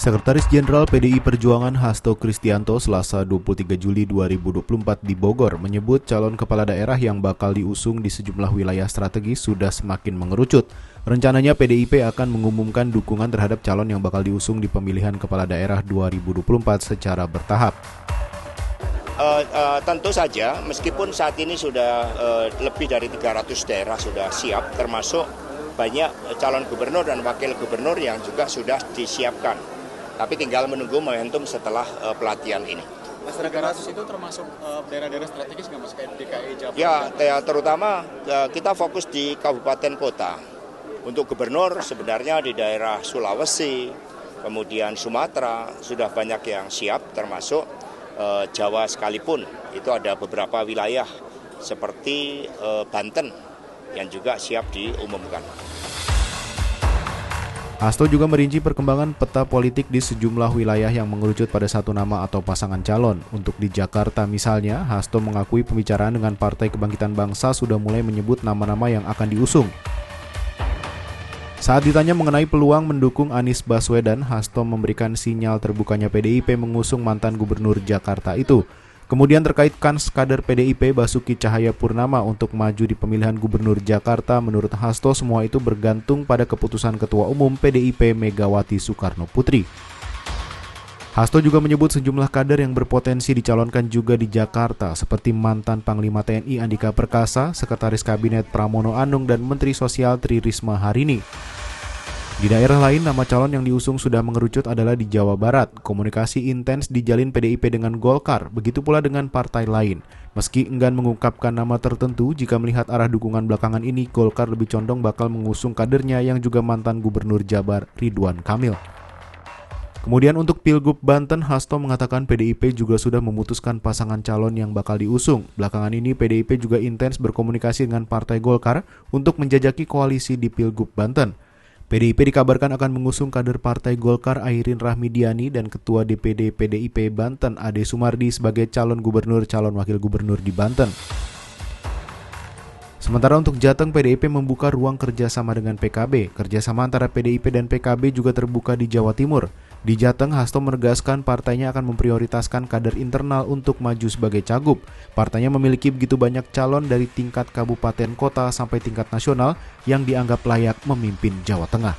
Sekretaris Jenderal PDI Perjuangan Hasto Kristianto Selasa 23 Juli 2024 di Bogor menyebut calon kepala daerah yang bakal diusung di sejumlah wilayah strategis sudah semakin mengerucut. Rencananya PDIP akan mengumumkan dukungan terhadap calon yang bakal diusung di pemilihan kepala daerah 2024 secara bertahap. Tentu saja meskipun saat ini sudah lebih dari 300 daerah sudah siap, termasuk banyak calon gubernur dan wakil gubernur yang juga sudah disiapkan. Tapi tinggal menunggu momentum setelah pelatihan ini. Mas, 300 itu termasuk daerah-daerah strategis nggak Mas, kayak DKI, Jawa? Ya, terutama kita fokus di kabupaten kota. Untuk gubernur sebenarnya di daerah Sulawesi, kemudian Sumatera sudah banyak yang siap, termasuk Jawa sekalipun. Itu ada beberapa wilayah seperti Banten yang juga siap diumumkan. Hasto juga merinci perkembangan peta politik di sejumlah wilayah yang mengerucut pada satu nama atau pasangan calon. Untuk di Jakarta misalnya, Hasto mengakui pembicaraan dengan Partai Kebangkitan Bangsa sudah mulai menyebut nama-nama yang akan diusung. Saat ditanya mengenai peluang mendukung Anies Baswedan, Hasto memberikan sinyal terbukanya PDIP mengusung mantan gubernur Jakarta itu. Kemudian terkait kans kader PDIP Basuki Cahayapurnama untuk maju di pemilihan gubernur Jakarta, menurut Hasto semua itu bergantung pada keputusan Ketua Umum PDIP Megawati Soekarno Putri. Hasto juga menyebut sejumlah kader yang berpotensi dicalonkan juga di Jakarta, seperti mantan Panglima TNI Andika Perkasa, Sekretaris Kabinet Pramono Anung, dan Menteri Sosial Tri Risma Harini. Di daerah lain, nama calon yang diusung sudah mengerucut adalah di Jawa Barat. Komunikasi intens dijalin PDIP dengan Golkar, begitu pula dengan partai lain. Meski enggan mengungkapkan nama tertentu, jika melihat arah dukungan belakangan ini, Golkar lebih condong bakal mengusung kadernya yang juga mantan Gubernur Jabar Ridwan Kamil. Kemudian untuk Pilgub Banten, Hasto mengatakan PDIP juga sudah memutuskan pasangan calon yang bakal diusung. Belakangan ini PDIP juga intens berkomunikasi dengan Partai Golkar untuk menjajaki koalisi di Pilgub Banten. PDIP dikabarkan akan mengusung kader Partai Golkar Airin Rahmidiani dan Ketua DPD PDIP Banten Ade Sumardi sebagai calon gubernur calon wakil gubernur di Banten. Sementara untuk Jateng, PDIP membuka ruang kerjasama dengan PKB. Kerjasama antara PDIP dan PKB juga terbuka di Jawa Timur. Di Jateng, Hasto menegaskan partainya akan memprioritaskan kader internal untuk maju sebagai cagup. Partainya memiliki begitu banyak calon dari tingkat kabupaten kota sampai tingkat nasional yang dianggap layak memimpin Jawa Tengah.